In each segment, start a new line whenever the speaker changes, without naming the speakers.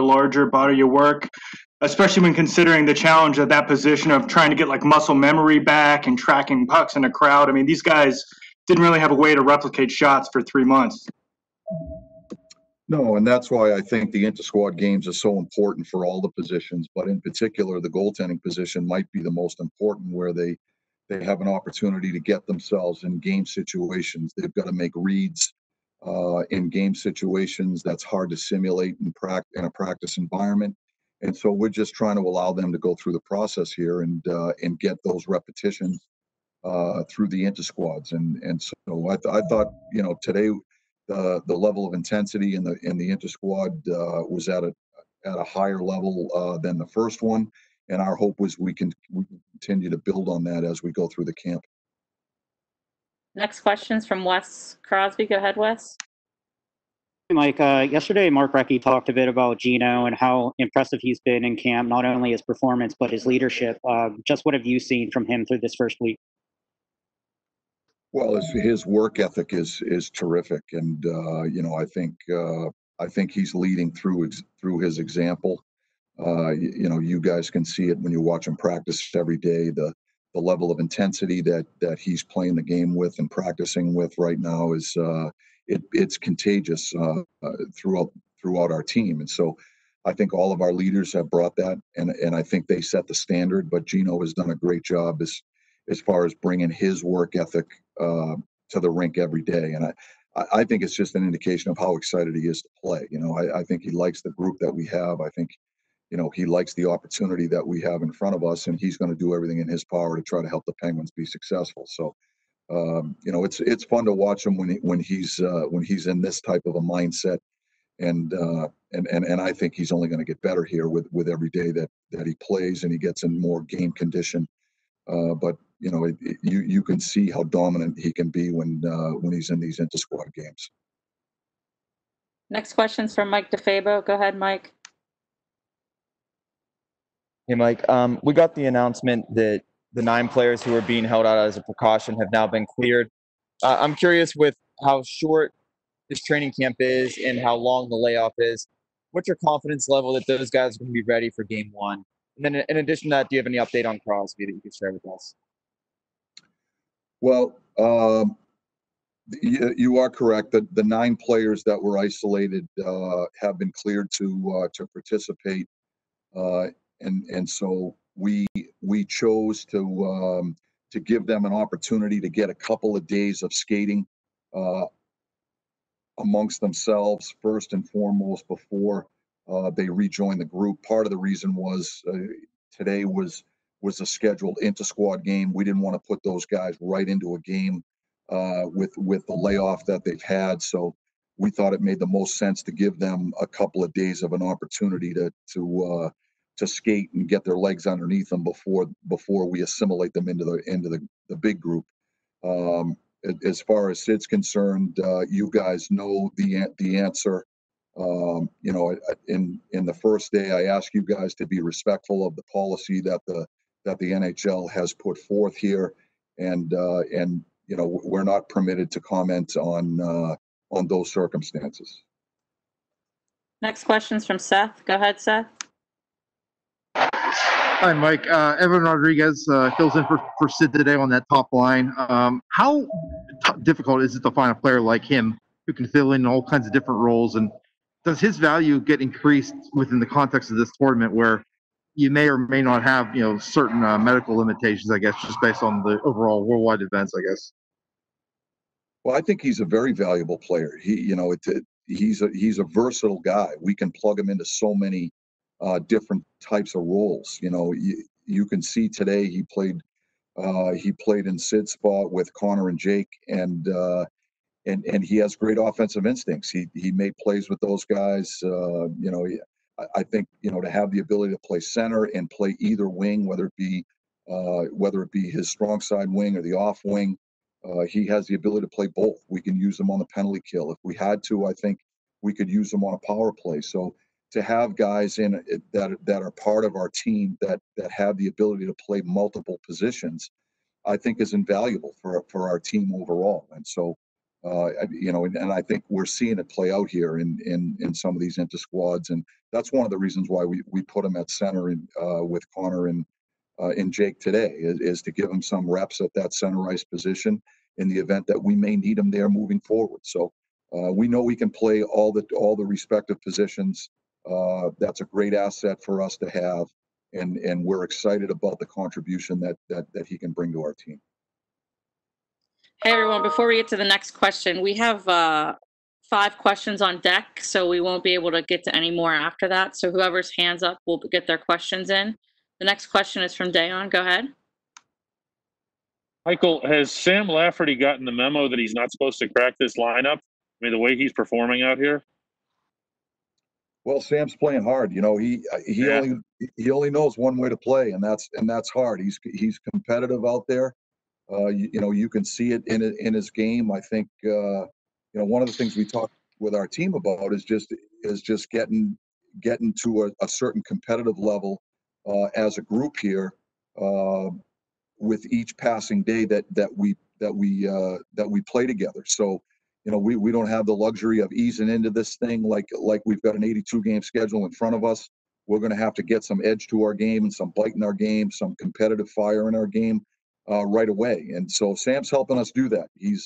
larger body of work, especially when considering the challenge of that position of trying to get like muscle memory back and tracking pucks in a crowd. I mean, these guys didn't really have a way to replicate shots for 3 months.
No, and that's why I think the inter-squad games are so important for all the positions, but in particular, the goaltending position might be the most important, where they have an opportunity to get themselves in game situations. They've got to make reads in game situations that's hard to simulate in a practice environment. And so we're just trying to allow them to go through the process here and get those repetitions through the inter-squads. And so I thought, today the level of intensity in the inter-squad was at a higher level than the first one. And our hope was we can continue to build on that as we go through the camp.
Next question's from Wes Crosby. Go ahead, Wes.
Hey, Mike. Yesterday, Mark Recchi talked a bit about Gino and how impressive he's been in camp, not only his performance, but his leadership. Just what have you seen from him through this first week?
Well, his work ethic is terrific. And, I think he's leading through his example. You guys can see it when you watch him practice every day. The level of intensity that he's playing the game with and practicing with right now is it's contagious throughout our team. And so I think all of our leaders have brought that, and I think they set the standard. But Gino has done a great job as far as bringing his work ethic to the rink every day. And I think it's just an indication of how excited he is to play. I think he likes the group that we have. I think he likes the opportunity that we have in front of us, and he's going to do everything in his power to try to help the Penguins be successful. So, it's fun to watch him when he's in this type of a mindset, and I think he's only going to get better here with every day that he plays and he gets in more game condition. But you can see how dominant he can be when he's in these inter-squad games.
Next question's from Mike DeFabo. Go ahead, Mike.
Hey, Mike. We got the announcement that the 9 players who are being held out as a precaution have now been cleared. I'm curious with how short this training camp is and how long the layoff is. What's your confidence level that those guys are going to be ready for game 1? And then in addition to that, do you have any update on Crosby that you can share with us?
Well, you are correct that the 9 players that were isolated have been cleared to participate. And so we chose to give them an opportunity to get a couple of days of skating amongst themselves first and foremost before they rejoin the group. Part of the reason was today was a scheduled inter-squad game. We didn't want to put those guys right into a game with the layoff that they've had. So we thought it made the most sense to give them a couple of days of an opportunity to skate and get their legs underneath them before we assimilate them into the big group. As far as Sid's concerned, you guys know the answer. In the first day, I asked you guys to be respectful of the policy that the NHL has put forth here, and we're not permitted to comment on those circumstances.
Next question's from Seth. Go ahead, Seth.
Hi, Mike. Evan Rodriguez fills in for Sid today on that top line. How difficult is it to find a player like him who can fill in all kinds of different roles? And does his value get increased within the context of this tournament where you may or may not have, certain medical limitations, I guess, just based on the overall worldwide events, I guess?
Well, I think he's a very valuable player. He's a versatile guy. We can plug him into so many different types of roles. You can see today he played in Sid's spot with Connor and Jake, and he has great offensive instincts. He made plays with those guys. I think to have the ability to play center and play either wing, whether it be his strong side wing or the off wing, he has the ability to play both. We can use him on the penalty kill if we had to. I think we could use him on a power play. So to have guys in it that are part of our team that have the ability to play multiple positions, I think is invaluable for our team overall. And so And I think we're seeing it play out here in some of these inter-squads, and that's one of the reasons why we put him at center with Connor and Jake today, is to give him some reps at that center ice position in the event that we may need him there moving forward. So we know we can play all the respective positions. That's a great asset for us to have, and we're excited about the contribution that he can bring to our team.
Hey, everyone, before we get to the next question, we have 5 questions on deck, so we won't be able to get to any more after that. So whoever's hands up will get their questions in. The next question is from Dayon. Go ahead.
Michael, has Sam Lafferty gotten the memo that he's not supposed to crack this lineup? I mean, the way he's performing out here?
Well, Sam's playing hard. He only knows one way to play, and that's hard. He's competitive out there. You can see it in his game. I think one of the things we talk with our team about is just getting to a certain competitive level as a group here with each passing day that we play together. So we don't have the luxury of easing into this thing like we've got an 82 game schedule in front of us. We're going to have to get some edge to our game and some bite in our game, some competitive fire in our game right away. And so Sam's helping us do that. He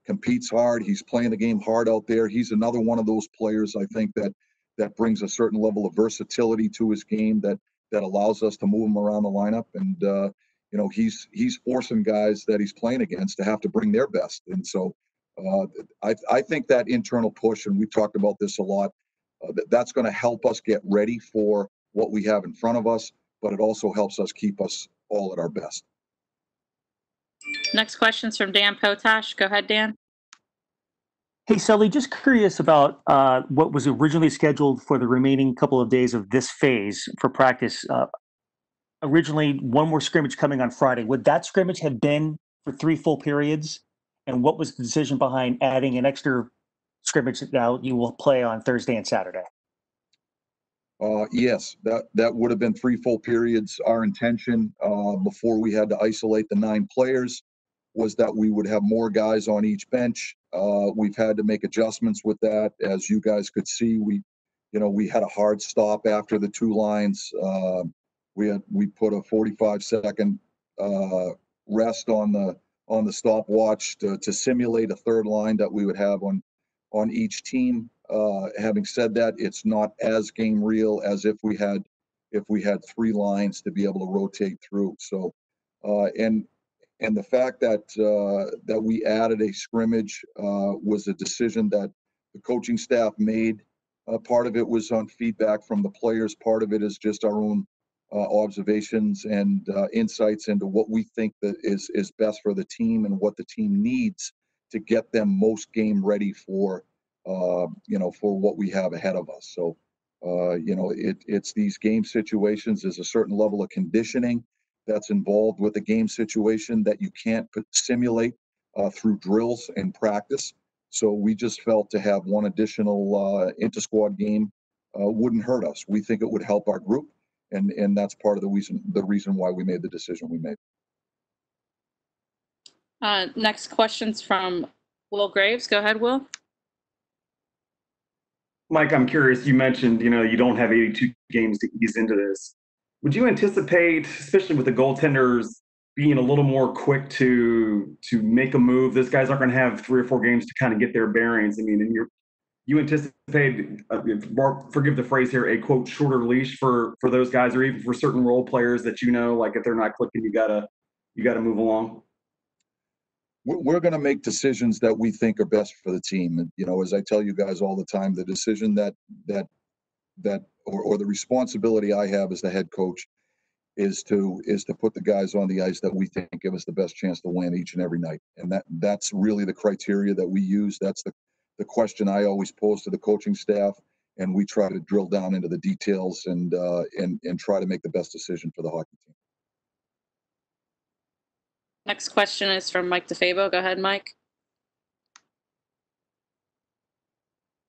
competes hard. He's playing the game hard out there. He's another one of those players, I think, that brings a certain level of versatility to his game that allows us to move him around the lineup. And he's forcing guys that he's playing against to have to bring their best. And so I think that internal push, and we've talked about this a lot, that's going to help us get ready for what we have in front of us, but it also helps us keep us all at our best.
Next question is from Dan Potash. Go ahead, Dan.
Hey, Sully, just curious about what was originally scheduled for the remaining couple of days of this phase for practice. Originally, one more scrimmage coming on Friday. Would that scrimmage have been for 3 full periods? And what was the decision behind adding an extra scrimmage that now you will play on Thursday and Saturday?
Yes, that would have been 3 full periods. Our intention before we had to isolate the 9 players was that we would have more guys on each bench. We've had to make adjustments with that. As you guys could see, we had a hard stop after the 2 lines. We put a 45-second rest on the stopwatch to simulate a 3rd line that we would have on each team. Having said that, it's not as game real as if we had 3 lines to be able to rotate through. So, and the fact that we added a scrimmage was a decision that the coaching staff made. Part of it was on feedback from the players. Part of it is just our own observations and insights into what we think that is best for the team and what the team needs to get them most game ready for what we have ahead of us. So, it's these game situations. There's a certain level of conditioning that's involved with the game situation that you can't simulate through drills and practice. So we just felt to have one additional inter-squad game wouldn't hurt us. We think it would help our group, and that's part of the reason why we made the decision we made.
Next question's from Will Graves. Go ahead, Will.
Mike, I'm curious, you mentioned, you don't have 82 games to ease into this. Would you anticipate, especially with the goaltenders, being a little more quick to make a move? Those guys aren't going to have 3 or 4 games to kind of get their bearings. I mean, and you anticipate, forgive the phrase here, a quote shorter leash for those guys, or even for certain role players that like if they're not clicking, you gotta move along.
We're going to make decisions that we think are best for the team. And, as I tell you guys all the time, the decision that the responsibility I have as the head coach is to put the guys on the ice that we think give us the best chance to win each and every night. And that's really the criteria that we use. That's the question I always pose to the coaching staff, and we try to drill down into the details and try to make the best decision for the hockey team.
Next question is from Mike DeFabo. Go ahead, Mike.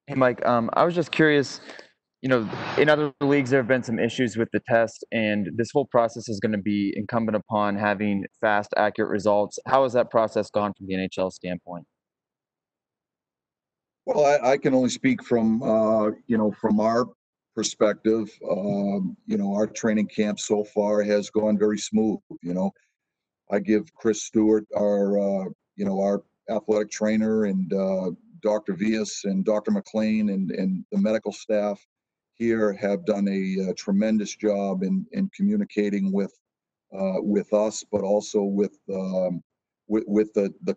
Hey, Mike, I was just curious, In other leagues, there have been some issues with the test, and this whole process is going to be incumbent upon having fast, accurate results. How has that process gone from the NHL standpoint?
Well, I can only speak from, from our perspective. Our training camp so far has gone very smooth. I give Chris Stewart, our athletic trainer, and Dr. Vias and Dr. McLean and the medical staff here have done a tremendous job in communicating with us, but also with the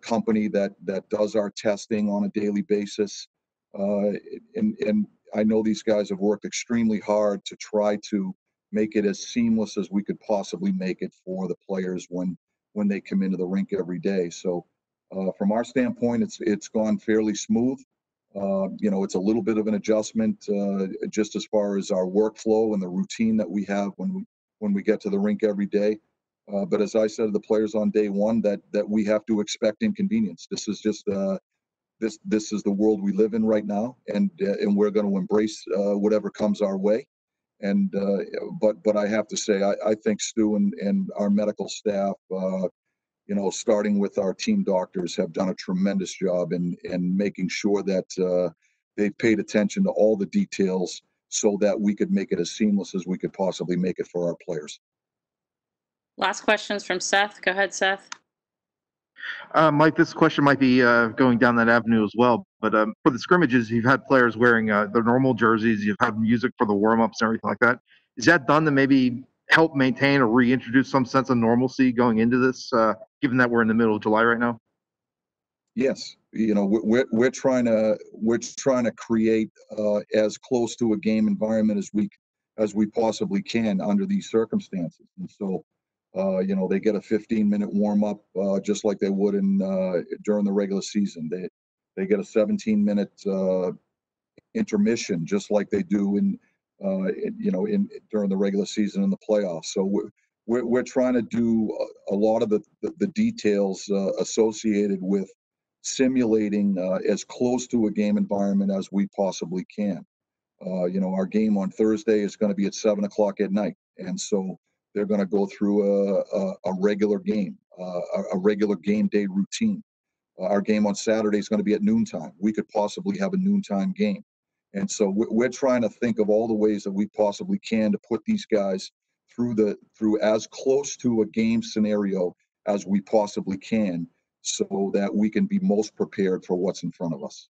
company that does our testing on a daily basis. And I know these guys have worked extremely hard to try to make it as seamless as we could possibly make it for the players when they come into the rink every day. So from our standpoint, it's gone fairly smooth. It's a little bit of an adjustment just as far as our workflow and the routine that we have when we get to the rink every day. But as I said to the players on day one, that we have to expect inconvenience. This is just this is the world we live in right now, and we're going to embrace whatever comes our way. And but I have to say, I think Stu and our medical staff, starting with our team doctors, have done a tremendous job in making sure that they've paid attention to all the details so that we could make it as seamless as we could possibly make it for our players.
Last questions from Seth. Go ahead, Seth.
Mike, this question might be going down that avenue as well. But for the scrimmages, you've had players wearing their normal jerseys. You've had music for the warm-ups and everything like that. Is that done to maybe help maintain or reintroduce some sense of normalcy going into this, given that we're in the middle of July right now?
Yes, we're trying to create as close to a game environment as we possibly can under these circumstances. And so, they get a 15-minute warm up just like they would during the regular season. They get a 17-minute intermission just like they do during the regular season in the playoffs. So we're trying to do a lot of the details associated with simulating as close to a game environment as we possibly can. Our game on Thursday is going to be at 7:00 at night, and so they're going to go through a regular game, a regular game day routine. Our game on Saturday is going to be at noontime. We could possibly have a noontime game. And so we're trying to think of all the ways that we possibly can to put these guys through as close to a game scenario as we possibly can, so that we can be most prepared for what's in front of us.